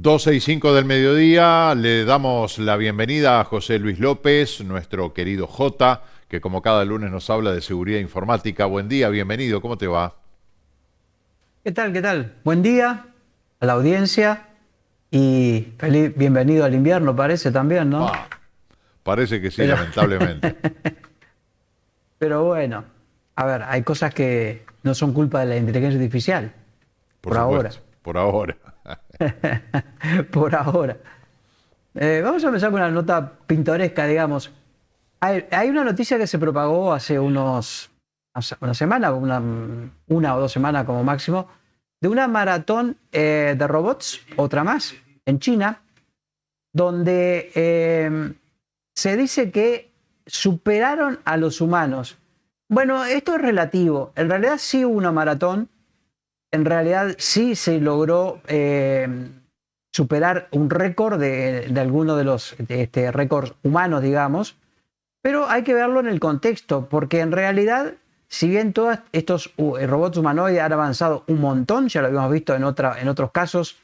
12:05 del mediodía, le damos la bienvenida a José Luis López, nuestro querido Jota, que como cada lunes nos habla de seguridad informática. Buen día, bienvenido, ¿cómo te va? ¿Qué tal? ¿Qué tal? Buen día a la audiencia y bienvenido al invierno, parece también, ¿no? Parece que sí, lamentablemente. Pero bueno, a ver, hay cosas que no son culpa de la inteligencia artificial, por ahora. Por ahora. Por ahora. Vamos a empezar con una nota pintoresca, digamos. Hay una noticia que se propagó hace una semana, una o dos semanas como máximo, de una maratón de robots, otra más, en China, donde se dice que superaron a los humanos. Bueno, esto es relativo. En realidad sí hubo una maratón. En realidad sí se logró superar un récord de alguno de los récords humanos, digamos, pero hay que verlo en el contexto, porque en realidad, si bien todos estos robots humanoides han avanzado un montón, ya lo habíamos visto en otros casos,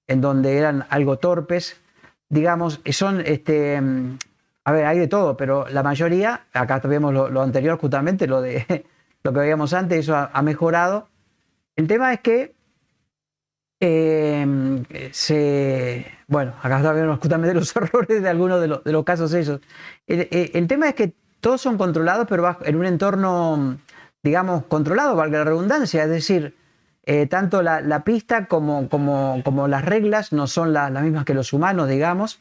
en donde eran algo torpes, digamos, son, a ver, hay de todo, pero la mayoría, acá vemos lo anterior justamente, lo que veíamos antes, eso ha mejorado. El tema es que bueno, acá vemos justamente los errores de algunos de los casos esos. El tema es que todos son controlados, pero en un entorno, digamos, controlado, valga la redundancia. Es decir, tanto la pista como las reglas no son las mismas que los humanos, digamos.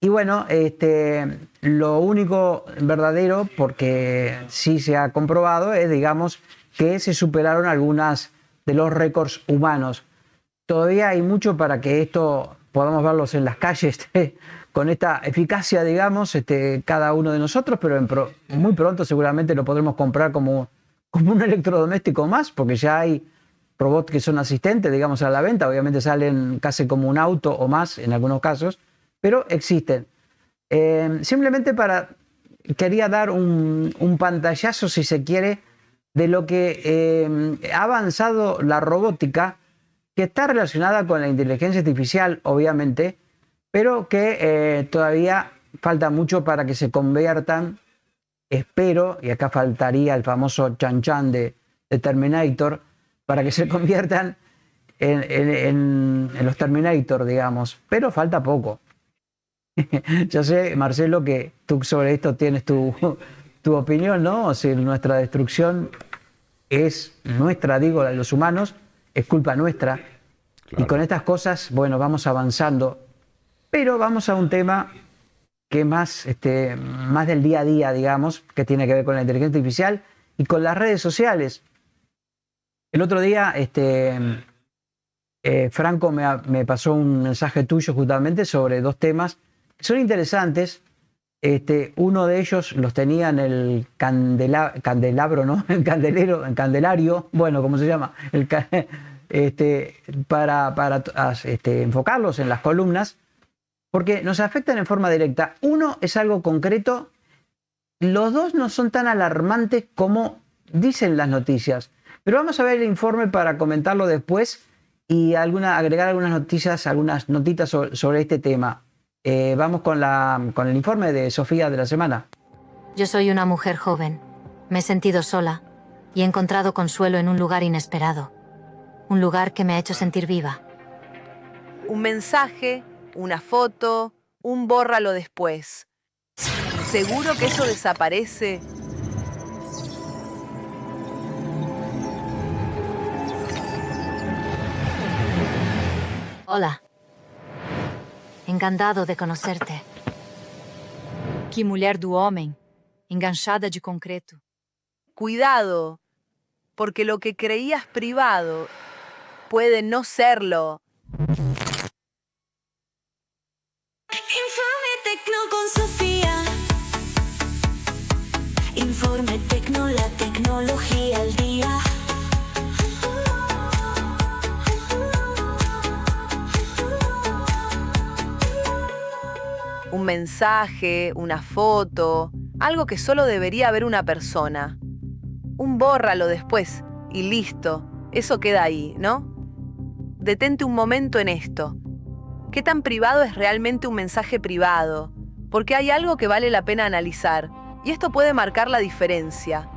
Y bueno, lo único verdadero, porque sí se ha comprobado, es, digamos, que se superaron algunas de los récords humanos. Todavía hay mucho para que esto podamos verlos en las calles con esta eficacia, digamos, cada uno de nosotros, pero muy pronto seguramente lo podremos comprar como un electrodoméstico más, porque ya hay robots que son asistentes, digamos, a la venta. Obviamente salen casi como un auto o más en algunos casos, pero existen. Simplemente quería dar un pantallazo, si se quiere, de lo que ha avanzado la robótica, que está relacionada con la inteligencia artificial, obviamente, pero que todavía falta mucho para que se conviertan, espero, y acá faltaría el famoso Chan Chan de Terminator, para que se conviertan en los Terminator, digamos, pero falta poco. Ya sé, Marcelo, que tú sobre esto tienes tu opinión, ¿no? O sea, nuestra destrucción es nuestra, digo, la de los humanos, es culpa nuestra. Claro. Y con estas cosas, bueno, vamos avanzando. Pero vamos a un tema que es más del día a día, digamos, que tiene que ver con la inteligencia artificial y con las redes sociales. El otro día, Franco me pasó un mensaje tuyo justamente sobre dos temas que son interesantes. Uno de ellos los tenía en el candelabro, ¿no? El candelario, bueno, ¿cómo se llama? Para enfocarlos en las columnas, porque nos afectan en forma directa. Uno es algo concreto, los dos no son tan alarmantes como dicen las noticias, pero vamos a ver el informe para comentarlo después y agregar algunas noticias, algunas notitas sobre este tema. Vamos con el informe de Sofía de la semana. Yo soy una mujer joven. Me he sentido sola y he encontrado consuelo en un lugar inesperado. Un lugar que me ha hecho sentir viva. Un mensaje, una foto, un bórralo después. ¿Seguro que eso desaparece? Hola. Encantado de conocerte. Que mulher do homem, enganchada de concreto. Cuidado, porque lo que creías privado puede no serlo. Informe Tecno con Sofía. Informe Tecno, la tecnología al día. Un mensaje, una foto, algo que solo debería ver una persona. Un bórralo después y listo, eso queda ahí, ¿no? Detente un momento en esto. ¿Qué tan privado es realmente un mensaje privado? Porque hay algo que vale la pena analizar, y esto puede marcar la diferencia.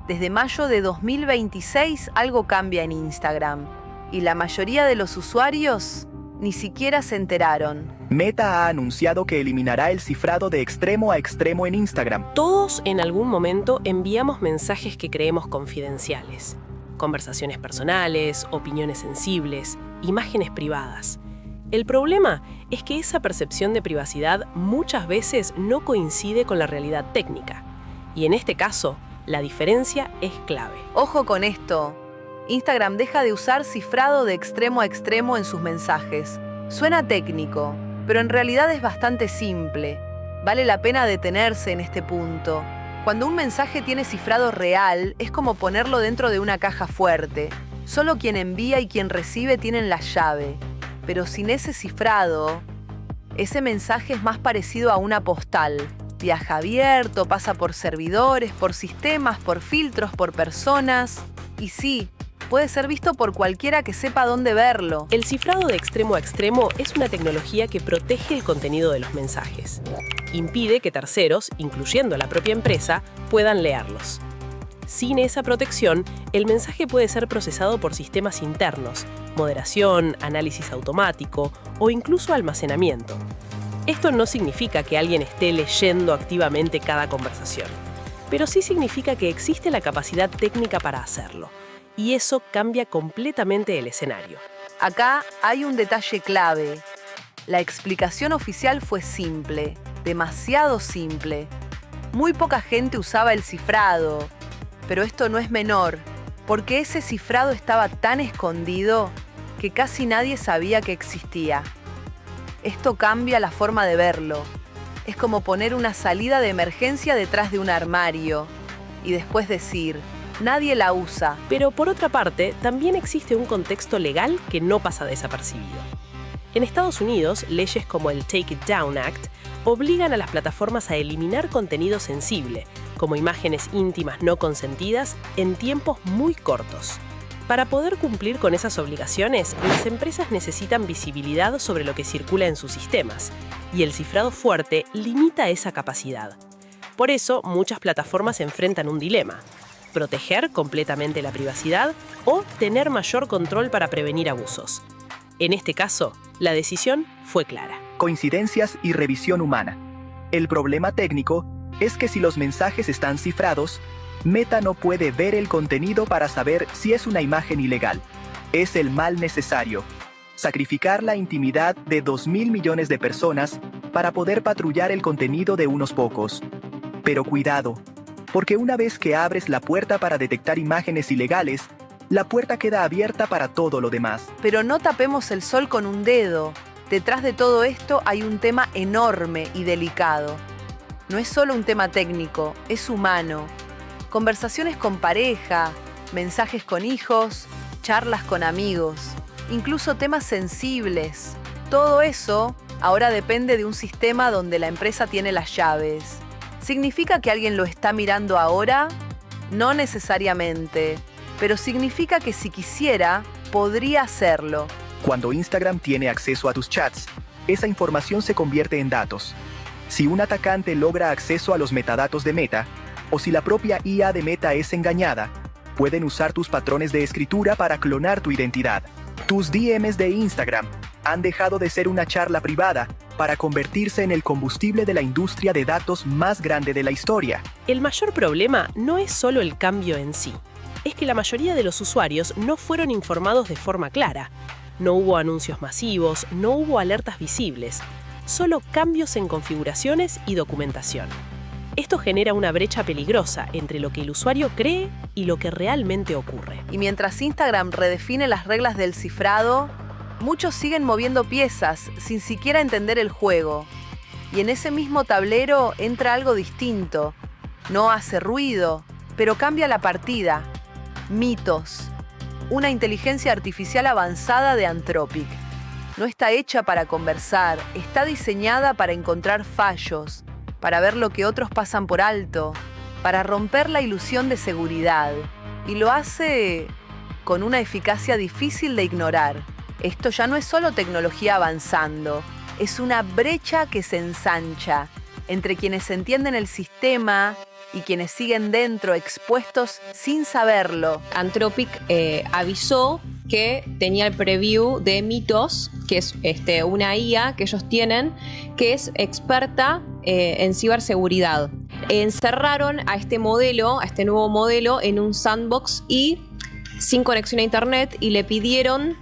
Desde mayo de 2026 algo cambia en Instagram, y la mayoría de los usuarios ni siquiera se enteraron. Meta ha anunciado que eliminará el cifrado de extremo a extremo en Instagram. Todos en algún momento enviamos mensajes que creemos confidenciales. Conversaciones personales, opiniones sensibles, imágenes privadas. El problema es que esa percepción de privacidad muchas veces no coincide con la realidad técnica. Y en este caso, la diferencia es clave. Ojo con esto. Instagram deja de usar cifrado de extremo a extremo en sus mensajes. Suena técnico, pero en realidad es bastante simple. Vale la pena detenerse en este punto. Cuando un mensaje tiene cifrado real, es como ponerlo dentro de una caja fuerte. Solo quien envía y quien recibe tienen la llave. Pero sin ese cifrado, ese mensaje es más parecido a una postal. Viaja abierto, pasa por servidores, por sistemas, por filtros, por personas. Y sí, puede ser visto por cualquiera que sepa dónde verlo. El cifrado de extremo a extremo es una tecnología que protege el contenido de los mensajes. Impide que terceros, incluyendo la propia empresa, puedan leerlos. Sin esa protección, el mensaje puede ser procesado por sistemas internos, moderación, análisis automático o incluso almacenamiento. Esto no significa que alguien esté leyendo activamente cada conversación, pero sí significa que existe la capacidad técnica para hacerlo. Y eso cambia completamente el escenario. Acá hay un detalle clave. La explicación oficial fue simple, demasiado simple. Muy poca gente usaba el cifrado, pero esto no es menor, porque ese cifrado estaba tan escondido que casi nadie sabía que existía. Esto cambia la forma de verlo. Es como poner una salida de emergencia detrás de un armario y después decir: nadie la usa. Pero por otra parte, también existe un contexto legal que no pasa desapercibido. En Estados Unidos, leyes como el Take It Down Act obligan a las plataformas a eliminar contenido sensible, como imágenes íntimas no consentidas, en tiempos muy cortos. Para poder cumplir con esas obligaciones, las empresas necesitan visibilidad sobre lo que circula en sus sistemas, y el cifrado fuerte limita esa capacidad. Por eso, muchas plataformas enfrentan un dilema: proteger completamente la privacidad o tener mayor control para prevenir abusos. En este caso, la decisión fue clara. Coincidencias y revisión humana. El problema técnico es que si los mensajes están cifrados, Meta no puede ver el contenido para saber si es una imagen ilegal. Es el mal necesario. Sacrificar la intimidad de 2.000 millones de personas para poder patrullar el contenido de unos pocos. Pero cuidado, porque una vez que abres la puerta para detectar imágenes ilegales, la puerta queda abierta para todo lo demás. Pero no tapemos el sol con un dedo. Detrás de todo esto hay un tema enorme y delicado. No es solo un tema técnico, es humano. Conversaciones con pareja, mensajes con hijos, charlas con amigos, incluso temas sensibles. Todo eso ahora depende de un sistema donde la empresa tiene las llaves. ¿Significa que alguien lo está mirando ahora? No necesariamente, pero significa que si quisiera, podría hacerlo. Cuando Instagram tiene acceso a tus chats, esa información se convierte en datos. Si un atacante logra acceso a los metadatos de Meta, o si la propia IA de Meta es engañada, pueden usar tus patrones de escritura para clonar tu identidad. Tus DMs de Instagram han dejado de ser una charla privada para convertirse en el combustible de la industria de datos más grande de la historia. El mayor problema no es solo el cambio en sí, es que la mayoría de los usuarios no fueron informados de forma clara. No hubo anuncios masivos, no hubo alertas visibles, solo cambios en configuraciones y documentación. Esto genera una brecha peligrosa entre lo que el usuario cree y lo que realmente ocurre. Y mientras Instagram redefine las reglas del cifrado, muchos siguen moviendo piezas sin siquiera entender el juego. Y en ese mismo tablero entra algo distinto. No hace ruido, pero cambia la partida. Mitos. Una inteligencia artificial avanzada de Anthropic. No está hecha para conversar, está diseñada para encontrar fallos, para ver lo que otros pasan por alto, para romper la ilusión de seguridad. Y lo hace con una eficacia difícil de ignorar. Esto ya no es solo tecnología avanzando, es una brecha que se ensancha entre quienes entienden el sistema y quienes siguen dentro expuestos sin saberlo. Anthropic avisó que tenía el preview de Mythos, que es una IA que ellos tienen, que es experta en ciberseguridad. Encerraron a este nuevo modelo, en un sandbox y sin conexión a internet, y le pidieron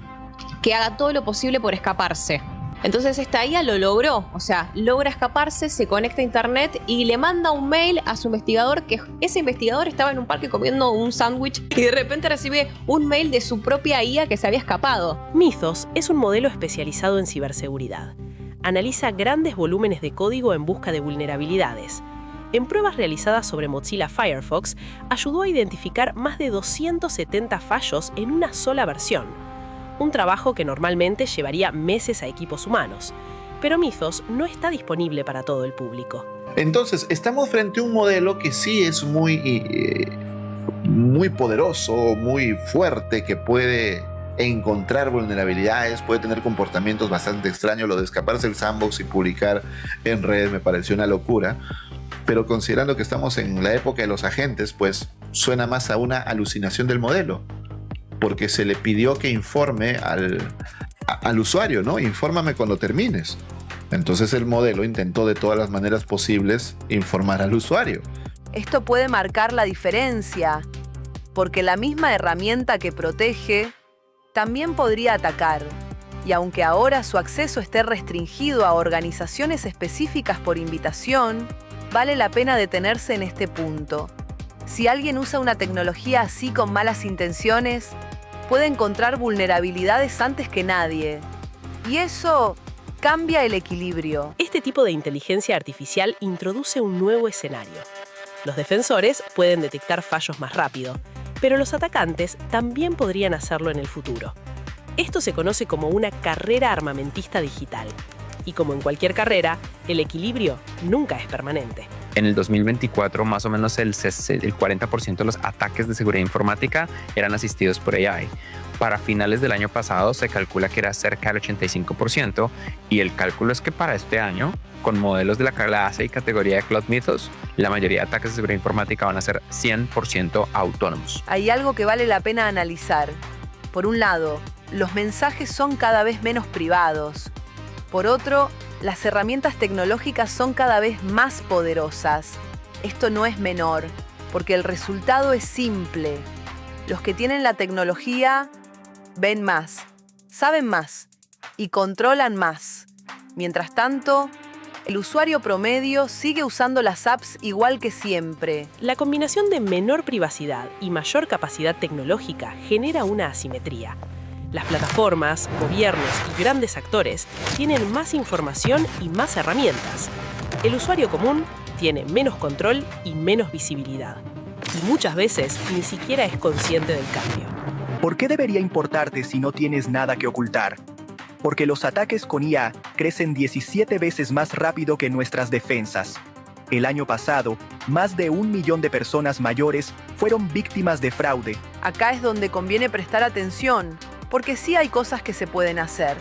que haga todo lo posible por escaparse. Entonces esta IA lo logró, o sea, logra escaparse, se conecta a internet y le manda un mail a su investigador, que ese investigador estaba en un parque comiendo un sándwich y de repente recibe un mail de su propia IA que se había escapado. Mythos es un modelo especializado en ciberseguridad. Analiza grandes volúmenes de código en busca de vulnerabilidades. En pruebas realizadas sobre Mozilla Firefox, ayudó a identificar más de 270 fallos en una sola versión. Un trabajo que normalmente llevaría meses a equipos humanos. Pero Mythos no está disponible para todo el público. Entonces, estamos frente a un modelo que sí es muy poderoso, muy fuerte, que puede encontrar vulnerabilidades, puede tener comportamientos bastante extraños. Lo de escaparse del sandbox y publicar en redes me pareció una locura. Pero considerando que estamos en la época de los agentes, pues suena más a una alucinación del modelo. Porque se le pidió que informe al usuario, ¿no? Infórmame cuando termines. Entonces el modelo intentó de todas las maneras posibles informar al usuario. Esto puede marcar la diferencia, porque la misma herramienta que protege también podría atacar. Y aunque ahora su acceso esté restringido a organizaciones específicas por invitación, vale la pena detenerse en este punto. Si alguien usa una tecnología así con malas intenciones, puede encontrar vulnerabilidades antes que nadie. Y eso cambia el equilibrio. Este tipo de inteligencia artificial introduce un nuevo escenario. Los defensores pueden detectar fallos más rápido, pero los atacantes también podrían hacerlo en el futuro. Esto se conoce como una carrera armamentista digital. Y como en cualquier carrera, el equilibrio nunca es permanente. En el 2024, más o menos el 40% de los ataques de seguridad informática eran asistidos por AI. Para finales del año pasado se calcula que era cerca del 85%, y el cálculo es que para este año, con modelos de la clase y categoría de Cloud Mythos, la mayoría de ataques de seguridad informática van a ser 100% autónomos. Hay algo que vale la pena analizar. Por un lado, los mensajes son cada vez menos privados. Por otro, las herramientas tecnológicas son cada vez más poderosas. Esto no es menor, porque el resultado es simple. Los que tienen la tecnología ven más, saben más y controlan más. Mientras tanto, el usuario promedio sigue usando las apps igual que siempre. La combinación de menor privacidad y mayor capacidad tecnológica genera una asimetría. Las plataformas, gobiernos y grandes actores tienen más información y más herramientas. El usuario común tiene menos control y menos visibilidad. Y muchas veces ni siquiera es consciente del cambio. ¿Por qué debería importarte si no tienes nada que ocultar? Porque los ataques con IA crecen 17 veces más rápido que nuestras defensas. El año pasado, más de 1 millón de personas mayores fueron víctimas de fraude. Acá es donde conviene prestar atención, porque sí hay cosas que se pueden hacer.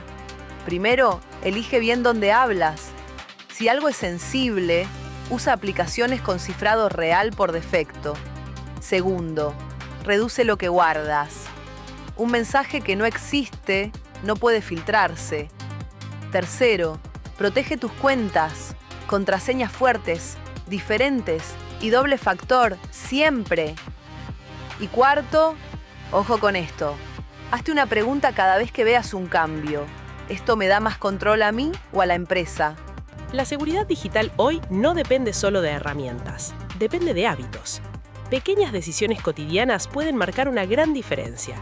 Primero, elige bien dónde hablas. Si algo es sensible, usa aplicaciones con cifrado real por defecto. Segundo, reduce lo que guardas. Un mensaje que no existe no puede filtrarse. Tercero, protege tus cuentas. Contraseñas fuertes, diferentes y doble factor, siempre. Y cuarto, ojo con esto. Hazte una pregunta cada vez que veas un cambio. ¿Esto me da más control a mí o a la empresa? La seguridad digital hoy no depende solo de herramientas, depende de hábitos. Pequeñas decisiones cotidianas pueden marcar una gran diferencia.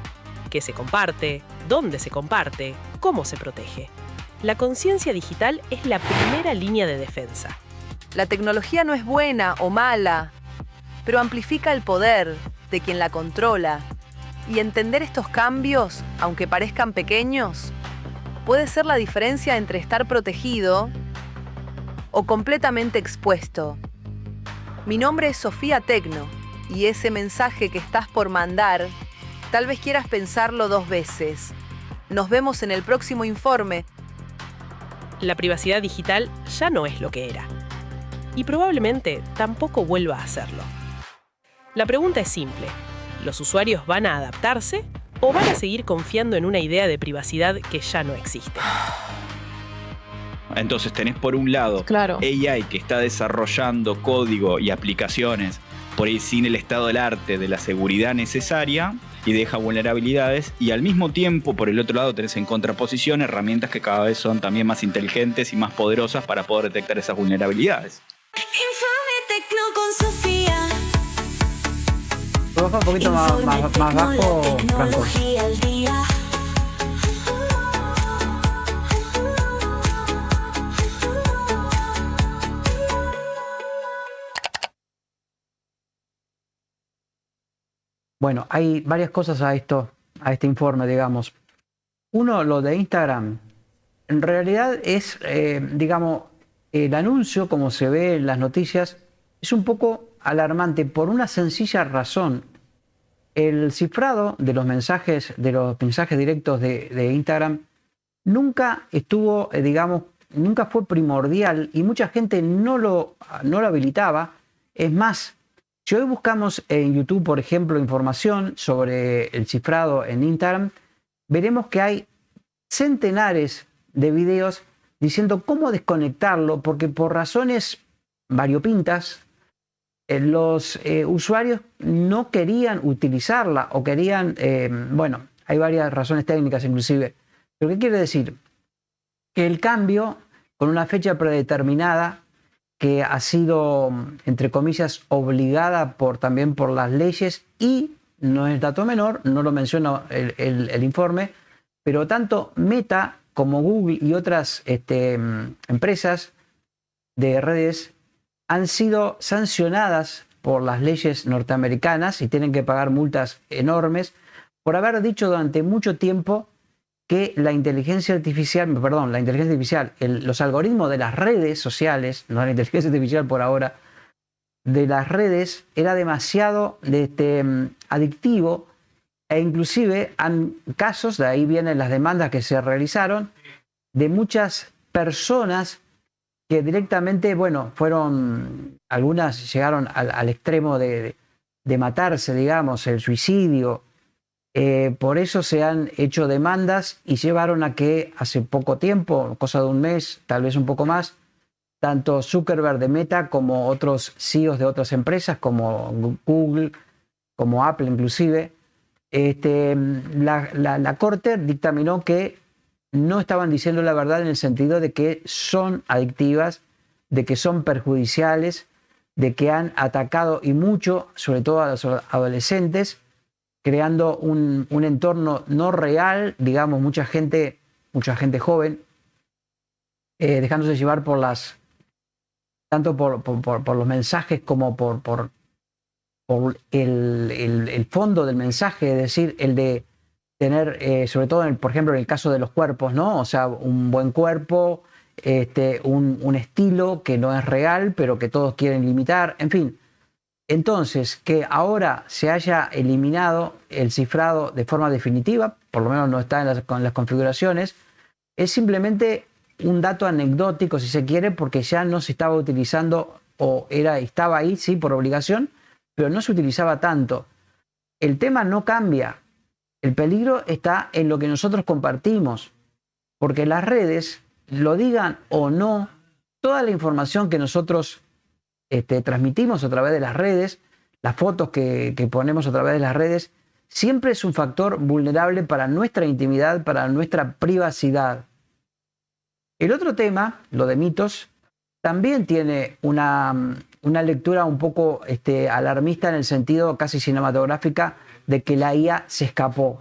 ¿Qué se comparte? ¿Dónde se comparte? ¿Cómo se protege? La conciencia digital es la primera línea de defensa. La tecnología no es buena o mala, pero amplifica el poder de quien la controla. Y entender estos cambios, aunque parezcan pequeños, puede ser la diferencia entre estar protegido o completamente expuesto. Mi nombre es Sofía Tecno, y ese mensaje que estás por mandar, tal vez quieras pensarlo 2 veces. Nos vemos en el próximo informe. La privacidad digital ya no es lo que era. Y probablemente tampoco vuelva a serlo. La pregunta es simple. ¿Los usuarios van a adaptarse o van a seguir confiando en una idea de privacidad que ya no existe? Entonces tenés por un lado AI que está desarrollando código y aplicaciones por ahí sin el estado del arte de la seguridad necesaria y deja vulnerabilidades, y al mismo tiempo por el otro lado tenés en contraposición herramientas que cada vez son también más inteligentes y más poderosas para poder detectar esas vulnerabilidades. Baja un poquito más bajo, Franco. Bueno, hay varias cosas a este informe, digamos. Uno, lo de Instagram. En realidad es, digamos, el anuncio, como se ve en las noticias, es un poco alarmante por una sencilla razón. El cifrado de los mensajes directos de Instagram nunca estuvo, digamos, nunca fue primordial y mucha gente no lo habilitaba. Es más, si hoy buscamos en YouTube, por ejemplo, información sobre el cifrado en Instagram, veremos que hay centenares de videos diciendo cómo desconectarlo, porque por razones variopintas, los usuarios no querían utilizarla o querían, bueno, hay varias razones técnicas inclusive. ¿Pero qué quiere decir? Que el cambio, con una fecha predeterminada, que ha sido, entre comillas, obligada también por las leyes, y no es dato menor, no lo menciona el informe, pero tanto Meta como Google y otras empresas de redes han sido sancionadas por las leyes norteamericanas y tienen que pagar multas enormes por haber dicho durante mucho tiempo que la inteligencia artificial, los algoritmos de las redes sociales, no la inteligencia artificial por ahora, de las redes, era demasiado adictivo, e inclusive han casos, de ahí vienen las demandas que se realizaron, de muchas personas que directamente, bueno, algunas llegaron al extremo de matarse, digamos, el suicidio. Por eso se han hecho demandas y llevaron a que hace poco tiempo, cosa de un mes, tal vez un poco más, tanto Zuckerberg de Meta como otros CEOs de otras empresas, como Google, como Apple inclusive, la Corte dictaminó que no estaban diciendo la verdad en el sentido de que son adictivas, de que son perjudiciales, de que han atacado y mucho, sobre todo a los adolescentes, creando un entorno no real, digamos, mucha gente joven, dejándose llevar tanto por los mensajes como por el fondo del mensaje, es decir, el de tener, sobre todo, por ejemplo, en el caso de los cuerpos, ¿no? O sea, un buen cuerpo, un estilo que no es real, pero que todos quieren limitar, en fin. Entonces, que ahora se haya eliminado el cifrado de forma definitiva, por lo menos no está en las configuraciones, es simplemente un dato anecdótico, si se quiere, porque ya no se estaba utilizando, estaba ahí, sí, por obligación, pero no se utilizaba tanto. El tema no cambia. El peligro está en lo que nosotros compartimos, porque las redes, lo digan o no, toda la información que nosotros transmitimos a través de las redes, las fotos que ponemos a través de las redes, siempre es un factor vulnerable para nuestra intimidad, para nuestra privacidad. El otro tema, lo de mitos, también tiene una lectura un poco alarmista en el sentido casi cinematográfica de que la IA se escapó.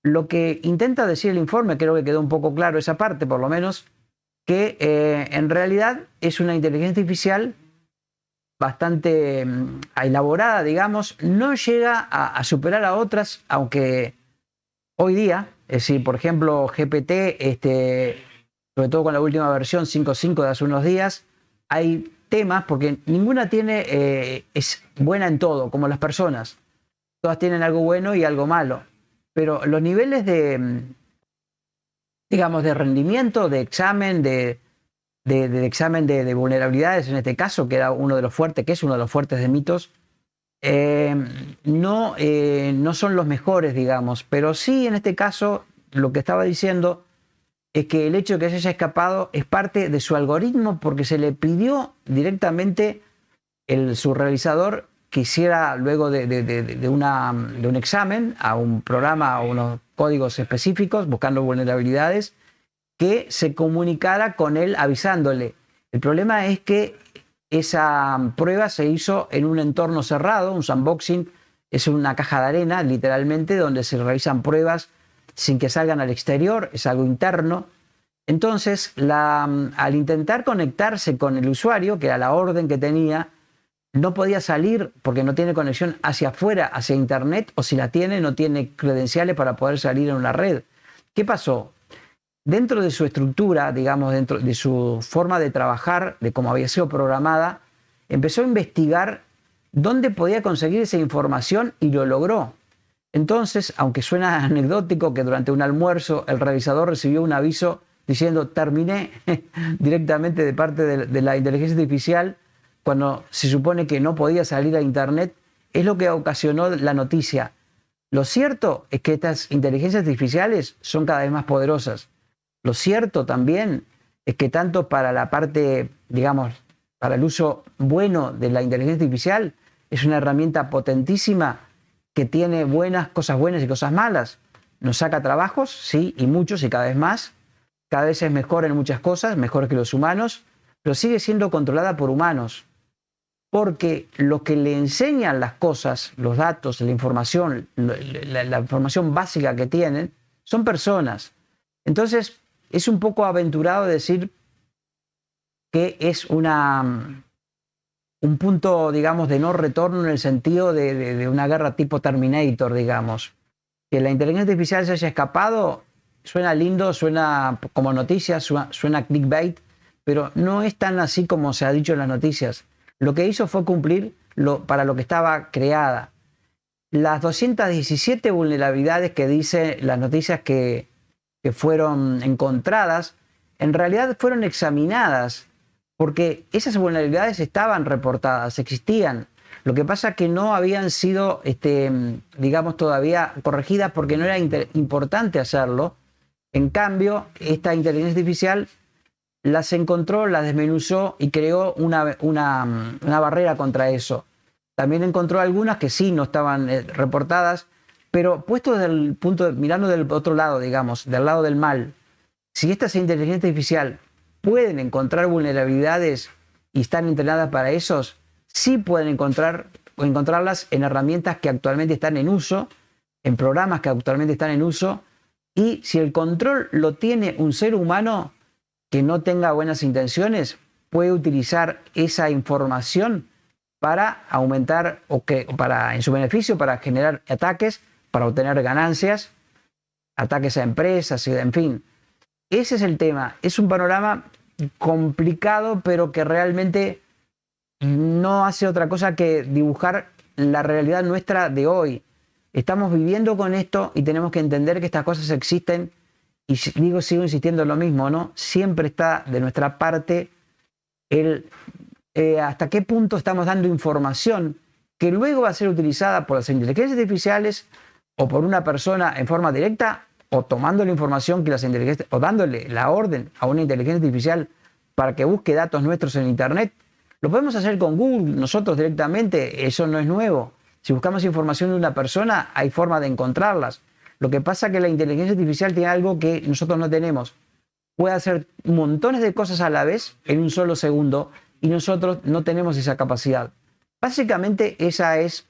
Lo que intenta decir el informe, creo que quedó un poco claro esa parte por lo menos, que en realidad es una inteligencia artificial bastante elaborada, digamos, no llega a superar a otras, aunque hoy día, es decir, por ejemplo, GPT, sobre todo con la última versión 5.5 de hace unos días, hay temas, porque ninguna es buena en todo, como las personas. Todas tienen algo bueno y algo malo. Pero los niveles de digamos, de rendimiento, de examen, de examen de vulnerabilidades, en este caso, que era uno de los fuertes, que es uno de los fuertes de Mitos, no son los mejores, digamos, pero sí en este caso lo que estaba diciendo es que el hecho de que se haya escapado es parte de su algoritmo porque se le pidió directamente su realizador que hiciera luego de un examen a un programa, a unos códigos específicos buscando vulnerabilidades, que se comunicara con él avisándole. El problema es que esa prueba se hizo en un entorno cerrado, un sandboxing, es una caja de arena, literalmente, donde se realizan pruebas sin que salgan al exterior, es algo interno. Entonces, al intentar conectarse con el usuario, que era la orden que tenía, no podía salir porque no tiene conexión hacia afuera, hacia Internet, o si la tiene, no tiene credenciales para poder salir en una red. ¿Qué pasó? Dentro de su estructura, digamos, dentro de su forma de trabajar, de cómo había sido programada, empezó a investigar dónde podía conseguir esa información y lo logró. Entonces, aunque suena anecdótico que durante un almuerzo el revisador recibió un aviso diciendo terminé directamente de parte de la inteligencia artificial, cuando se supone que no podía salir a Internet, es lo que ocasionó la noticia. Lo cierto es que estas inteligencias artificiales son cada vez más poderosas. Lo cierto también es que tanto para la parte, digamos, para el uso bueno de la inteligencia artificial, es una herramienta potentísima que tiene cosas buenas y cosas malas. Nos saca trabajos, sí, y muchos, y cada vez más. Cada vez es mejor en muchas cosas, mejor que los humanos, pero sigue siendo controlada por humanos. Porque lo que le enseñan las cosas, los datos, la información, la información básica que tienen, son personas. Entonces, es un poco aventurado decir que es un punto, digamos, de no retorno en el sentido de una guerra tipo Terminator, digamos. Que la inteligencia artificial se haya escapado, suena lindo, suena como noticia, suena clickbait, pero no es tan así como se ha dicho en las noticias. Lo que hizo fue cumplir para lo que estaba creada. Las 217 vulnerabilidades que dice las noticias que fueron encontradas, en realidad fueron examinadas, porque esas vulnerabilidades estaban reportadas, existían. Lo que pasa es que no habían sido, digamos, todavía corregidas porque no era importante hacerlo. En cambio, esta inteligencia artificial las encontró, las desmenuzó y creó una barrera contra eso. También encontró algunas que sí no estaban reportadas, pero puesto desde el mirando del otro lado, digamos, del lado del mal, si estas inteligencias artificiales pueden encontrar vulnerabilidades y están entrenadas para esos, sí pueden encontrarlas en herramientas que actualmente están en uso, en programas que actualmente están en uso, y si el control lo tiene un ser humano que no tenga buenas intenciones, puede utilizar esa información para aumentar en su beneficio, para generar ataques, para obtener ganancias, ataques a empresas, en fin. Ese es el tema. Es un panorama complicado, pero que realmente no hace otra cosa que dibujar la realidad nuestra de hoy. Estamos viviendo con esto y tenemos que entender que estas cosas existen. Y sigo insistiendo en lo mismo, ¿no? Siempre está de nuestra parte hasta qué punto estamos dando información que luego va a ser utilizada por las inteligencias artificiales o por una persona en forma directa, o tomando la información que las inteligencias, o dándole la orden a una inteligencia artificial para que busque datos nuestros en Internet. Lo podemos hacer con Google nosotros directamente, eso no es nuevo. Si buscamos información de una persona, hay forma de encontrarlas. Lo que pasa es que la inteligencia artificial tiene algo que nosotros no tenemos. Puede hacer montones de cosas a la vez en un solo segundo y nosotros no tenemos esa capacidad. Básicamente esa es,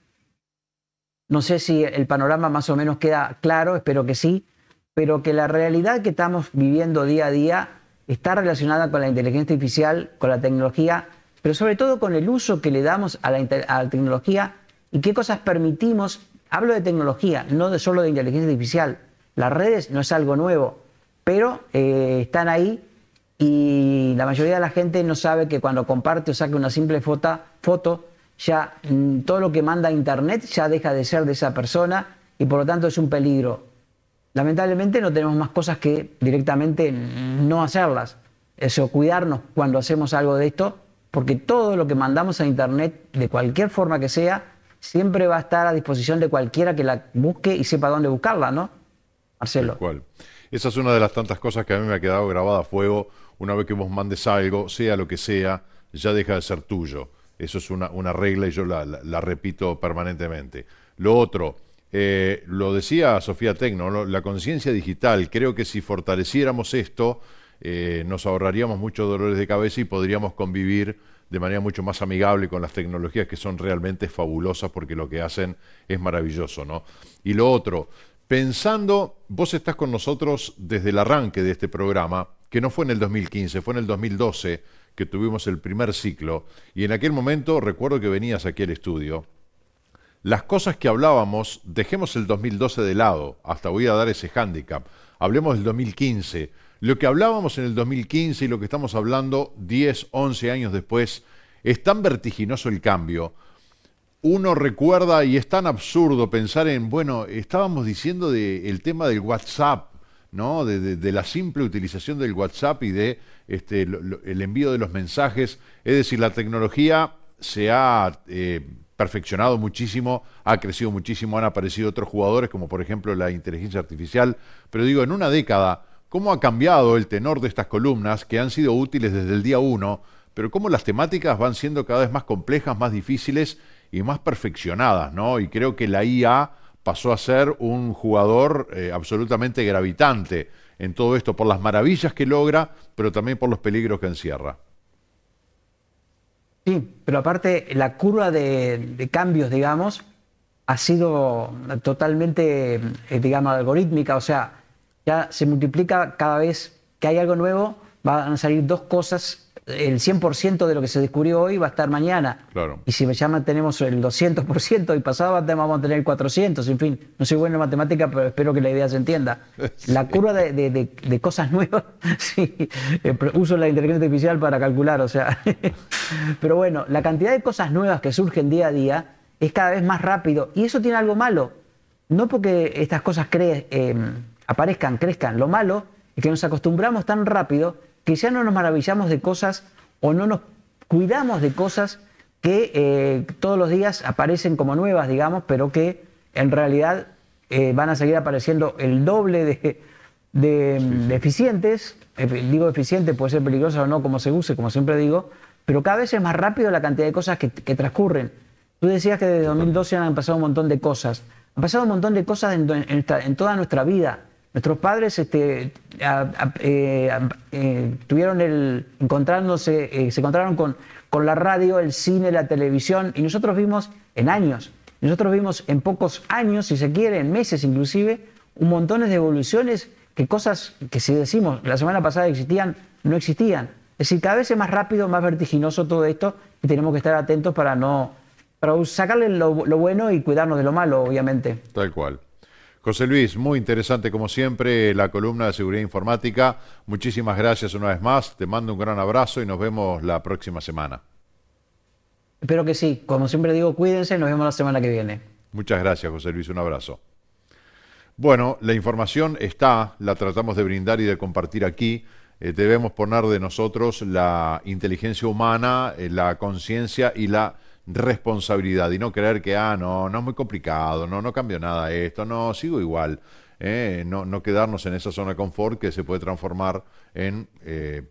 no sé si el panorama más o menos queda claro, espero que sí, pero que la realidad que estamos viviendo día a día está relacionada con la inteligencia artificial, con la tecnología, pero sobre todo con el uso que le damos a la tecnología y qué cosas permitimos. Hablo de tecnología, no solo de inteligencia artificial. Las redes no es algo nuevo, pero están ahí y la mayoría de la gente no sabe que cuando comparte o saca una simple foto, ya todo lo que manda a Internet ya deja de ser de esa persona y por lo tanto es un peligro. lamentablemente no tenemos más cosas que directamente no hacerlas. Eso, cuidarnos cuando hacemos algo de esto, porque todo lo que mandamos a internet, de cualquier forma que sea, siempre va a estar a disposición de cualquiera que la busque y sepa dónde buscarla, ¿no? Marcelo. Tal cual. Esa es una de las tantas cosas que a mí me ha quedado grabada a fuego. Una vez que vos mandes algo, sea lo que sea, ya deja de ser tuyo. Eso es una regla y yo la repito permanentemente. Lo otro, lo decía Sofía Tecno, ¿no? La conciencia digital. Creo que si fortaleciéramos esto, nos ahorraríamos muchos dolores de cabeza y podríamos convivir de manera mucho más amigable con las tecnologías que son realmente fabulosas porque lo que hacen es maravilloso, ¿no? Y lo otro, pensando, vos estás con nosotros desde el arranque de este programa, que no fue en el 2015, fue en el 2012 que tuvimos el primer ciclo, y en aquel momento recuerdo que venías aquí al estudio. Las cosas que hablábamos, dejemos el 2012 de lado, hasta voy a dar ese hándicap, hablemos del 2015. Lo que hablábamos en el 2015 y lo que estamos hablando 10, 11 años después, es tan vertiginoso el cambio. Uno recuerda y es tan absurdo pensar en, bueno, estábamos diciendo del tema del WhatsApp, ¿no? De la simple utilización del WhatsApp y de el envío de los mensajes. Es decir, la tecnología se ha perfeccionado muchísimo, ha crecido muchísimo, han aparecido otros jugadores como por ejemplo la inteligencia artificial, pero digo, en una década, ¿cómo ha cambiado el tenor de estas columnas que han sido útiles desde el día 1, pero cómo las temáticas van siendo cada vez más complejas, más difíciles y más perfeccionadas, ¿no? Y creo que la IA pasó a ser un jugador absolutamente gravitante en todo esto, por las maravillas que logra, pero también por los peligros que encierra. Sí, pero aparte la curva de cambios, digamos, ha sido totalmente, digamos, algorítmica, o sea, ya se multiplica cada vez que hay algo nuevo, van a salir dos cosas, el 100% de lo que se descubrió hoy va a estar mañana. Claro. Y si ya tenemos el 200% y pasado vamos a tener el 400%, en fin, no soy bueno en matemática, pero espero que la idea se entienda. Sí. La curva de cosas nuevas, sí, uso la inteligencia artificial para calcular, o sea, pero bueno, la cantidad de cosas nuevas que surgen día a día es cada vez más rápido, y eso tiene algo malo, no porque estas cosas aparezcan, crezcan, lo malo es que nos acostumbramos tan rápido que ya no nos maravillamos de cosas o no nos cuidamos de cosas que todos los días aparecen como nuevas, digamos, pero que en realidad van a seguir apareciendo el doble de eficientes. Digo eficiente, puede ser peligroso o no, como se use, como siempre digo, pero cada vez es más rápido la cantidad de cosas que transcurren. Tú decías que desde 2012 han pasado un montón de cosas. Han pasado un montón de cosas en toda nuestra vida. Nuestros padres se encontraron con la radio, el cine, la televisión, y nosotros vimos en años, en pocos años, si se quiere, en meses inclusive, un montón de evoluciones, que cosas que si decimos la semana pasada existían, no existían. Es decir, cada vez es más rápido, más vertiginoso todo esto, y tenemos que estar atentos para sacarle lo bueno y cuidarnos de lo malo, obviamente. Tal cual. José Luis, muy interesante como siempre la columna de seguridad informática. Muchísimas gracias una vez más. Te mando un gran abrazo y nos vemos la próxima semana. Espero que sí. Como siempre digo, cuídense y nos vemos la semana que viene. Muchas gracias, José Luis. Un abrazo. Bueno, la información está, la tratamos de brindar y de compartir aquí. Debemos poner de nosotros la inteligencia humana, la conciencia y la responsabilidad, y no creer que no es muy complicado, no cambió nada esto, no, sigo igual, no quedarnos en esa zona de confort que se puede transformar en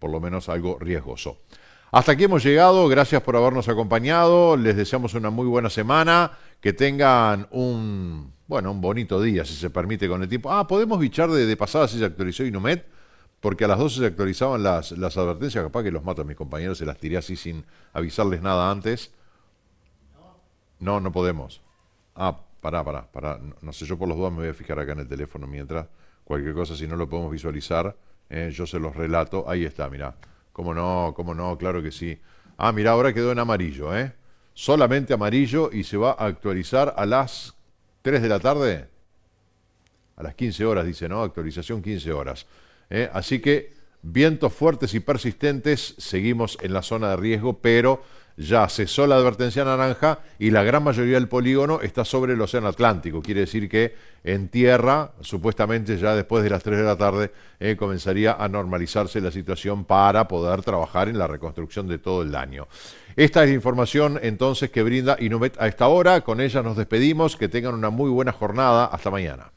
por lo menos algo riesgoso. Hasta aquí hemos llegado, gracias por habernos acompañado, les deseamos una muy buena semana, que tengan un bonito día, si se permite con el tiempo. Podemos bichar de pasada si se actualizó Inumet, porque a las 12 se actualizaban las advertencias, capaz que los mato a mis compañeros, se las tiré así sin avisarles nada antes. No podemos. Pará. No sé, yo por los dos me voy a fijar acá en el teléfono mientras. Cualquier cosa, si no lo podemos visualizar, yo se los relato. Ahí está, mirá. ¿Cómo no? Claro que sí. Mirá, ahora quedó en amarillo, Solamente amarillo y se va a actualizar a las 3 de la tarde. A las 15 horas, dice, ¿no? Actualización 15 horas. Así que vientos fuertes y persistentes, seguimos en la zona de riesgo, pero ya cesó la advertencia naranja y la gran mayoría del polígono está sobre el Océano Atlántico. Quiere decir que en tierra, supuestamente ya después de las 3 de la tarde, comenzaría a normalizarse la situación para poder trabajar en la reconstrucción de todo el daño. Esta es la información entonces que brinda Inumet a esta hora. Con ella nos despedimos. Que tengan una muy buena jornada. Hasta mañana.